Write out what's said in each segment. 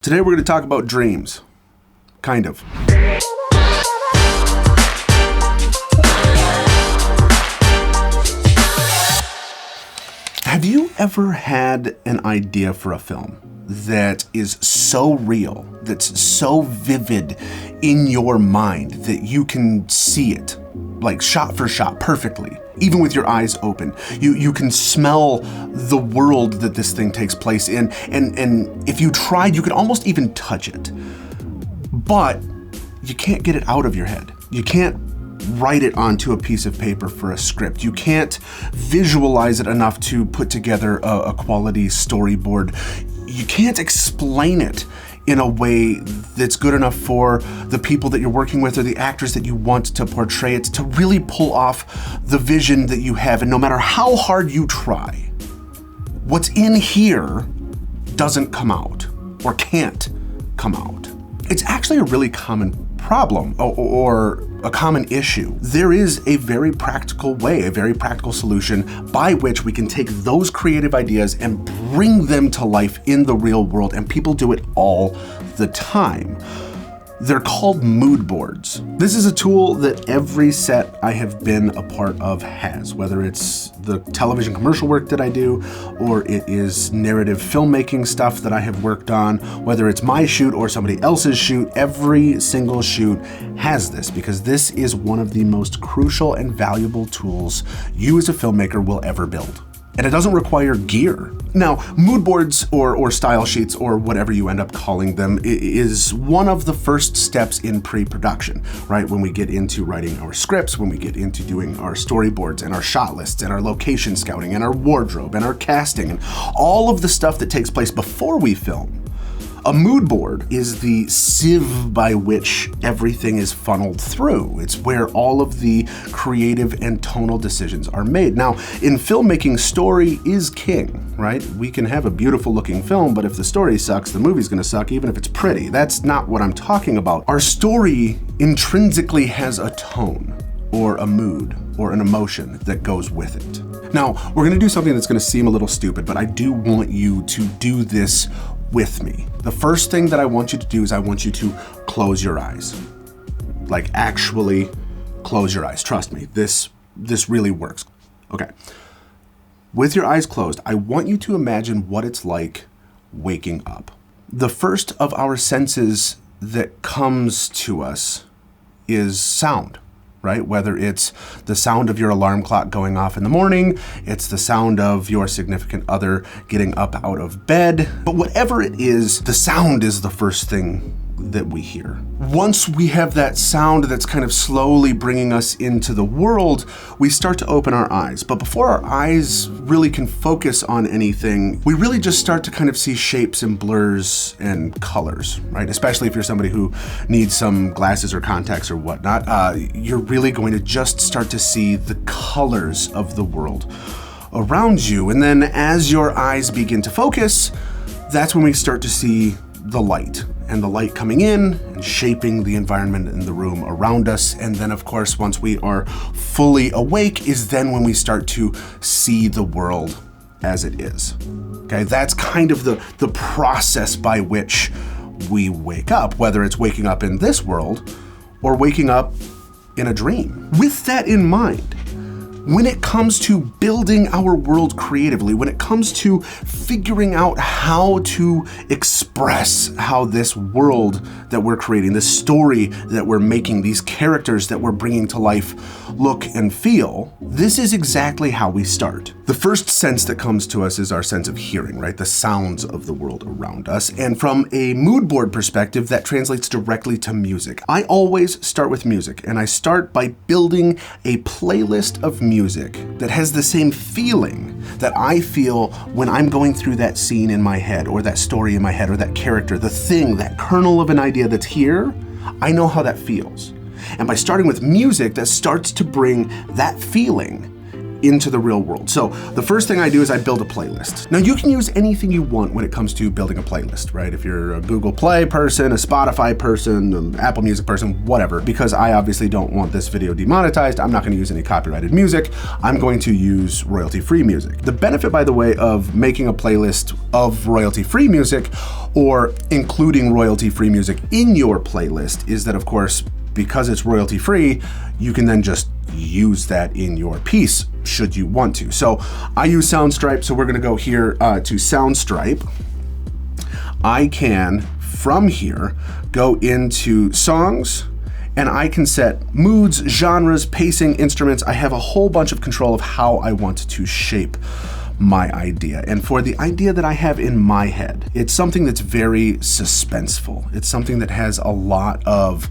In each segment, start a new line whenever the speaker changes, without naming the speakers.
Today we're going to talk about dreams. Kind of. Have you ever had an idea for a film that is so real, that's so vivid in your mind that you can see it, like shot for shot, perfectly, even with your eyes open? You can smell the world that this thing takes place in, and if you tried, you could almost even touch it. But you can't get it out of your head. You can't write it onto a piece of paper for a script. You can't visualize it enough to put together a quality storyboard. You can't explain it in a way that's good enough for the people that you're working with or the actors that you want to portray it to really pull off the vision that you have. And no matter how hard you try, what's in here doesn't come out or can't come out. It's actually a really common problem or a common issue. There is a very practical way, a very practical solution by which we can take those creative ideas and bring them to life in the real world, and people do it all the time. They're called mood boards. This is a tool that every set I have been a part of has, whether it's the television commercial work that I do, or it is narrative filmmaking stuff that I have worked on, whether it's my shoot or somebody else's shoot. Every single shoot has this because this is one of the most crucial and valuable tools you as a filmmaker will ever build. And it doesn't require gear. Now, mood boards or style sheets or whatever you end up calling them is one of the first steps in pre-production, right? When we get into writing our scripts, when we get into doing our storyboards and our shot lists and our location scouting and our wardrobe and our casting and all of the stuff that takes place before we film. A mood board is the sieve by which everything is funneled through. It's where all of the creative and tonal decisions are made. Now, in filmmaking, story is king, right? We can have a beautiful looking film, but if the story sucks, the movie's gonna suck even if it's pretty. That's not what I'm talking about. Our story intrinsically has a tone or a mood or an emotion that goes with it. Now, we're gonna do something that's gonna seem a little stupid, but I do want you to do this with me. The first thing that I want you to do is I want you to close your eyes. Like actually close your eyes. Trust me, this really works. Okay. With your eyes closed, I want you to imagine what it's like waking up. The first of our senses that comes to us is sound. Right? Whether it's the sound of your alarm clock going off in the morning, it's the sound of your significant other getting up out of bed, but whatever it is, the sound is the first thing that we hear. Once we have that sound that's kind of slowly bringing us into the world, we start to open our eyes. But before our eyes really can focus on anything, we really just start to kind of see shapes and blurs and colors, right? Especially if you're somebody who needs some glasses or contacts or whatnot, you're really going to just start to see the colors of the world around you. And then as your eyes begin to focus, that's when we start to see the light, and the light coming in and shaping the environment in the room around us. And then of course, once we are fully awake is then when we start to see the world as it is. Okay, that's kind of the process by which we wake up, whether it's waking up in this world or waking up in a dream. With that in mind, when it comes to building our world creatively, when it comes to figuring out how to express how this world that we're creating, this story that we're making, these characters that we're bringing to life look and feel, this is exactly how we start. The first sense that comes to us is our sense of hearing, right? The sounds of the world around us. And from a mood board perspective, that translates directly to music. I always start with music, and I start by building a playlist of music that has the same feeling that I feel when I'm going through that scene in my head, or that story in my head, or that character, the thing, that kernel of an idea that's here. I know how that feels. And by starting with music that starts to bring that feeling into the real world. So the first thing I do is I build a playlist. Now you can use anything you want when it comes to building a playlist, right? If you're a Google Play person, a Spotify person, an Apple Music person, whatever, because I obviously don't want this video demonetized, I'm not gonna use any copyrighted music. I'm going to use royalty-free music. The benefit, by the way, of making a playlist of royalty-free music or including royalty-free music in your playlist is that, of course, because it's royalty-free, you can then just use that in your piece should you want to. So I use Soundstripe, so we're gonna go here to Soundstripe. I can, from here, go into songs, and I can set moods, genres, pacing, instruments. I have a whole bunch of control of how I want to shape my idea. And for the idea that I have in my head, it's something that's very suspenseful. It's something that has a lot of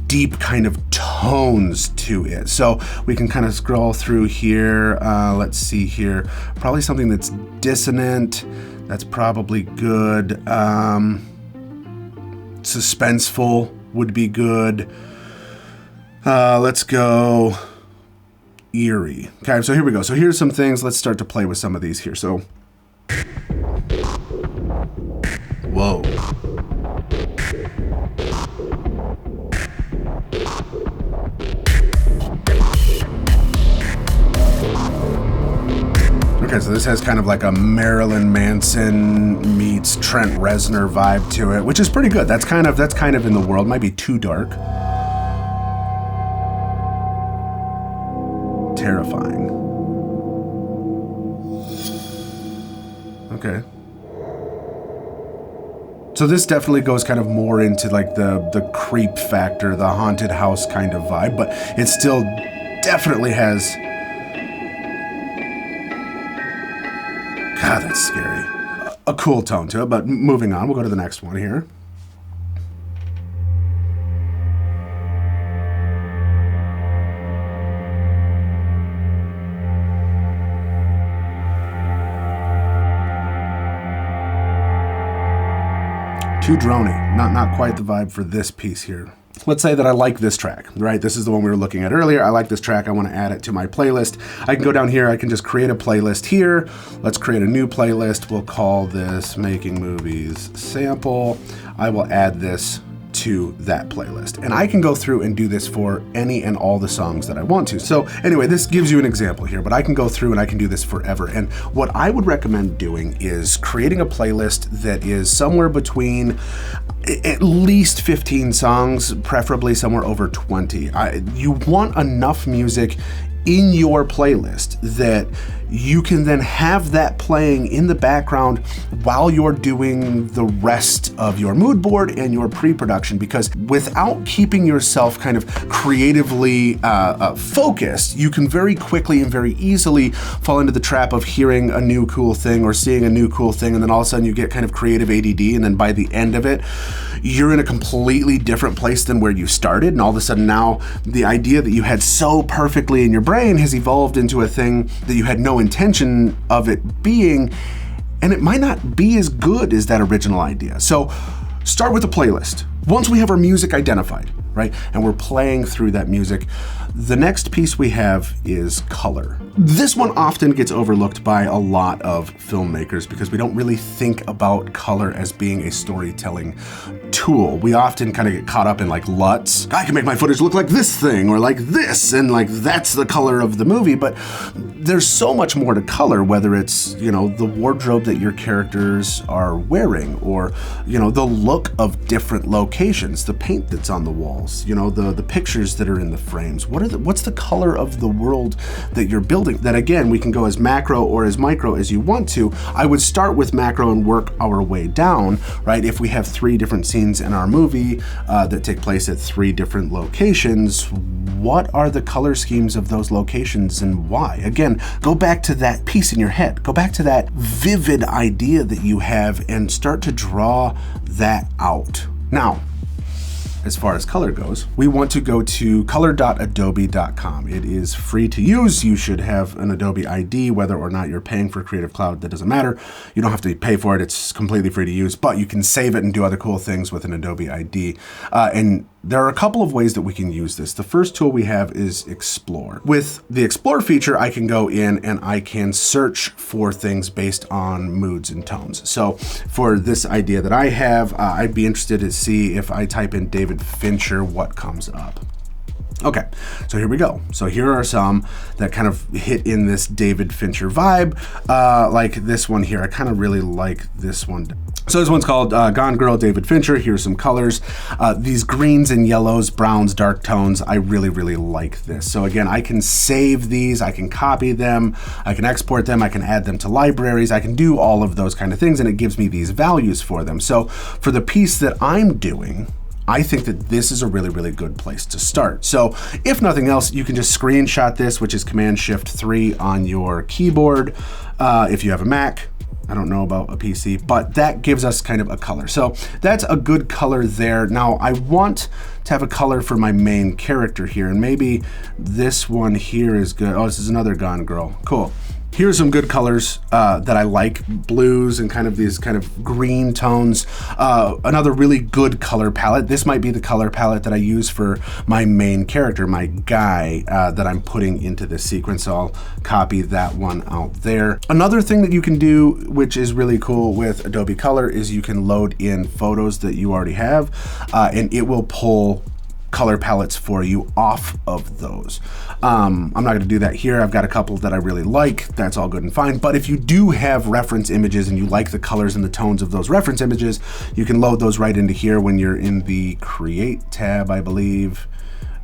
deep kind of tones to it. So we can kind of scroll through here. Let's see here. Probably something that's dissonant. That's probably good. Suspenseful would be good. Let's go eerie. Okay, so here we go. So here's some things. Let's start to play with some of these here. So, whoa. Okay, so this has kind of like a Marilyn Manson meets Trent Reznor vibe to it, which is pretty good. That's kind of in the world. Might be too dark. Terrifying. Okay. So this definitely goes kind of more into like the creep factor, the haunted house kind of vibe, but it still definitely has... God, that's scary. A cool tone to it, but moving on, we'll go to the next one here. Too drony, not quite the vibe for this piece here. Let's say that I like this track, right? This is the one we were looking at earlier. I like this track, I wanna add it to my playlist. I can go down here, I can just create a playlist here. Let's create a new playlist. We'll call this Making Movies Sample. I will add this to that playlist. And I can go through and do this for any and all the songs that I want to. So anyway, this gives you an example here, but I can go through and I can do this forever. And what I would recommend doing is creating a playlist that is somewhere between at least 15 songs, preferably somewhere over 20. You want enough music in your playlist that you can then have that playing in the background while you're doing the rest of your mood board and your pre-production, because without keeping yourself kind of creatively focused, you can very quickly and very easily fall into the trap of hearing a new cool thing or seeing a new cool thing, and then all of a sudden you get kind of creative ADD, and then by the end of it, you're in a completely different place than where you started, and all of a sudden now the idea that you had so perfectly in your brain has evolved into a thing that you had no intention of it being, and it might not be as good as that original idea. So start with a playlist. Once we have our music identified, right, and we're playing through that music, the next piece we have is color. This one often gets overlooked by a lot of filmmakers because we don't really think about color as being a storytelling tool. We often kind of get caught up in like LUTs. I can make my footage look like this thing or like this, and like that's the color of the movie, but there's so much more to color, whether it's, you know, the wardrobe that your characters are wearing, or, you know, the look of different locations, the paint that's on the walls, you know, the pictures that are in the frames. What's the color of the world that you're building? That again, we can go as macro or as micro as you want to. I would start with macro and work our way down, right? If we have 3 different scenes in our movie that take place at 3 different locations, what are the color schemes of those locations and why? Again, go back to that piece in your head. Go back to that vivid idea that you have and start to draw that out. Now, as far as color goes, we want to go to color.adobe.com. It is free to use. You should have an Adobe ID, whether or not you're paying for Creative Cloud, that doesn't matter. You don't have to pay for it. It's completely free to use, but you can save it and do other cool things with an Adobe ID. And there are a couple of ways that we can use this. The first tool we have is Explore. With the Explore feature, I can go in and I can search for things based on moods and tones. So for this idea that I have, I'd be interested to see if I type in David Fincher, what comes up. Okay, so here we go. So here are some that kind of hit in this David Fincher vibe, like this one here. I kind of really like this one. So this one's called Gone Girl, David Fincher. Here's some colors. These greens and yellows, browns, dark tones. I really, really like this. So again, I can save these, I can copy them, I can export them, I can add them to libraries, I can do all of those kind of things, and it gives me these values for them. So for the piece that I'm doing, I think that this is a really, really good place to start. So if nothing else, you can just screenshot this, which is Command-Shift-3 on your keyboard. If you have a Mac, I don't know about a PC, but that gives us kind of a color. So that's a good color there. Now I want to have a color for my main character here, and maybe this one here is good. Oh, this is another Gone Girl. Cool. Here's some good colors that I like, blues and kind of these kind of green tones. Another really good color palette. This might be the color palette that I use for my main character, my guy that I'm putting into this sequence. So I'll copy that one out there. Another thing that you can do, which is really cool with Adobe Color, is you can load in photos that you already have, and it will pull color palettes for you off of those. I'm not going to do that here. I've got a couple that I really like. That's all good and fine. But if you do have reference images and you like the colors and the tones of those reference images, you can load those right into here when you're in the Create tab, I believe.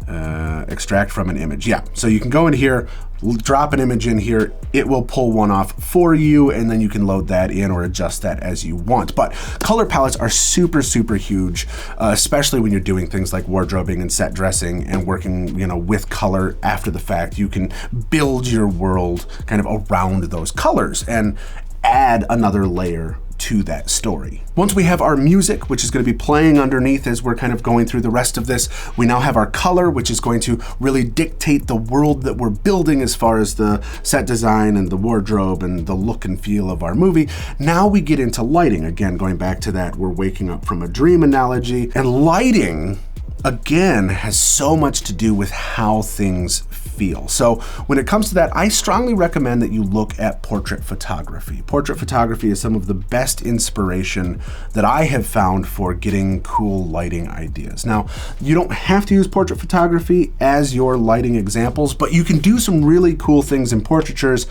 Extract from an image. Yeah, so you can go in here, drop an image in here, it will pull one off for you, and then you can load that in or adjust that as you want. But color palettes are super, super huge, especially when you're doing things like wardrobing and set dressing and working, with color after the fact. You can build your world kind of around those colors and add another layer to that story. Once we have our music, which is going to be playing underneath as we're kind of going through the rest of this, we now have our color, which is going to really dictate the world that we're building as far as the set design and the wardrobe and the look and feel of our movie. Now we get into lighting. Again, going back to that we're waking up from a dream analogy, and lighting again has so much to do with how things feel. So when it comes to that, I strongly recommend that you look at portrait photography. Portrait photography is some of the best inspiration that I have found for getting cool lighting ideas. Now, you don't have to use portrait photography as your lighting examples, but you can do some really cool things in portraitures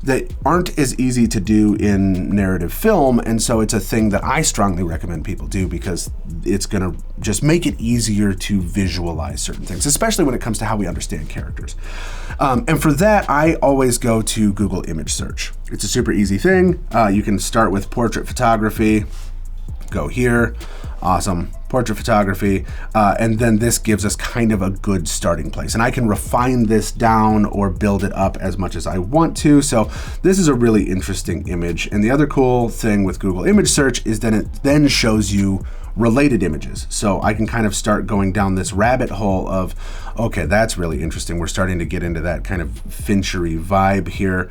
that aren't as easy to do in narrative film, and so it's a thing that I strongly recommend people do because it's gonna just make it easier to visualize certain things, especially when it comes to how we understand characters. And for that, I always go to Google image search. It's a super easy thing. You can start with portrait photography, go here, awesome, portrait photography, and then this gives us kind of a good starting place. And I can refine this down or build it up as much as I want to. So this is a really interesting image. And the other cool thing with Google image search is that it then shows you related images. So I can kind of start going down this rabbit hole of, okay, that's really interesting. We're starting to get into that kind of Finchery vibe here,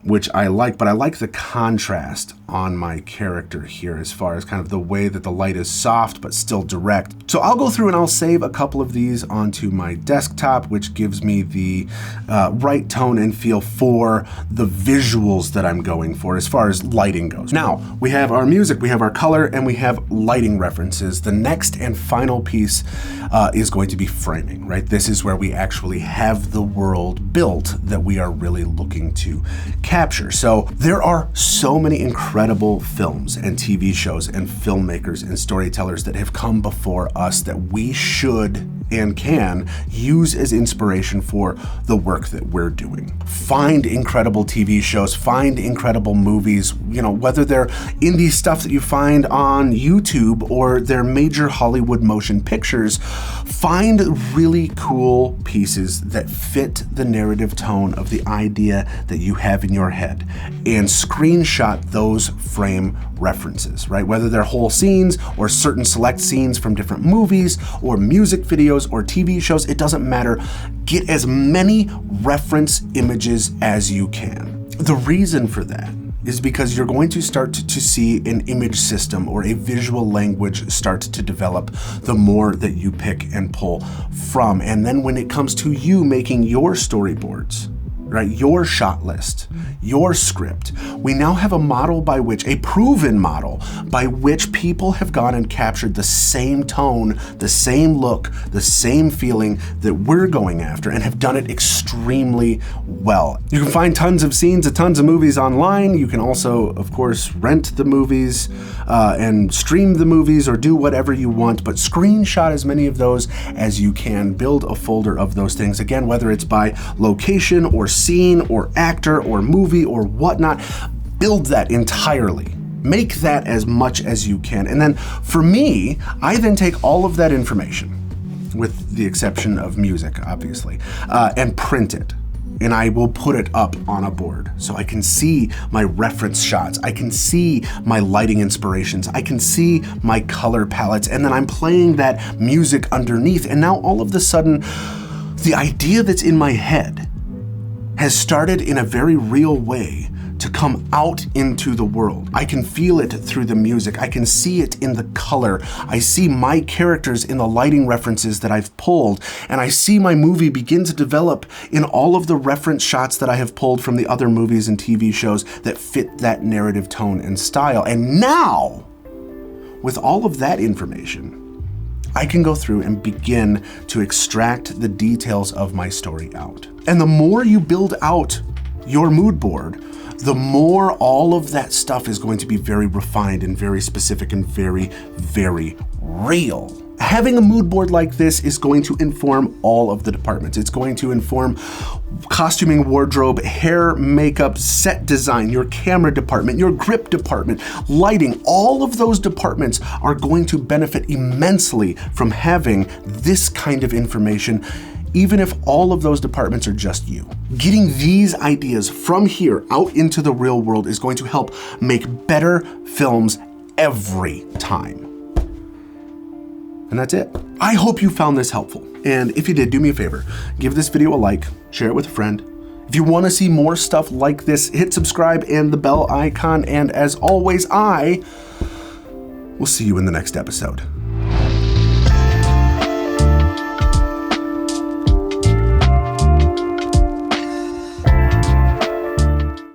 which I like, but I like the contrast on my character here as far as kind of the way that the light is soft but still direct. So I'll go through and I'll save a couple of these onto my desktop, which gives me the right tone and feel for the visuals that I'm going for as far as lighting goes. Now, we have our music, we have our color, and we have lighting references. The next and final piece is going to be framing, right? This is where we actually have the world built that we are really looking to capture. So there are so many incredible films and TV shows and filmmakers and storytellers that have come before us that we should and can use as inspiration for the work that we're doing. Find incredible TV shows, find incredible movies, whether they're indie stuff that you find on YouTube or they're major Hollywood motion pictures. Find really cool pieces that fit the narrative tone of the idea that you have in your your head and screenshot those frame references, right? Whether they're whole scenes or certain select scenes from different movies or music videos or TV shows, it doesn't matter. Get as many reference images as you can. The reason for that is because you're going to start to see an image system or a visual language start to develop the more that you pick and pull from. And then when it comes to you making your storyboards, right, your shot list, your script, we now have a model by which, a proven model by which people have gone and captured the same tone, the same look, the same feeling that we're going after, and have done it extremely well. You can find tons of scenes of tons of movies online. You can also, of course, rent the movies and stream the movies or do whatever you want, but screenshot as many of those as you can. Build a folder of those things. Again, whether it's by location or scene or actor or movie or whatnot, build that entirely. Make that as much as you can. And then for me, I then take all of that information, with the exception of music, obviously, and print it. And I will put it up on a board so I can see my reference shots. I can see my lighting inspirations. I can see my color palettes. And then I'm playing that music underneath. And now all of a sudden, the idea that's in my head has started in a very real way to come out into the world. I can feel it through the music. I can see it in the color. I see my characters in the lighting references that I've pulled, and I see my movie begin to develop in all of the reference shots that I have pulled from the other movies and TV shows that fit that narrative tone and style. And now, with all of that information, I can go through and begin to extract the details of my story out. And the more you build out your mood board, the more all of that stuff is going to be very refined and very specific and very, very real. Having a mood board like this is going to inform all of the departments. It's going to inform costuming, wardrobe, hair, makeup, set design, your camera department, your grip department, lighting. All of those departments are going to benefit immensely from having this kind of information, even if all of those departments are just you. Getting these ideas from here out into the real world is going to help make better films every time. And that's it. I hope you found this helpful. And if you did, do me a favor, give this video a like, share it with a friend. If you want to see more stuff like this, hit subscribe and the bell icon. And as always, I will see you in the next episode.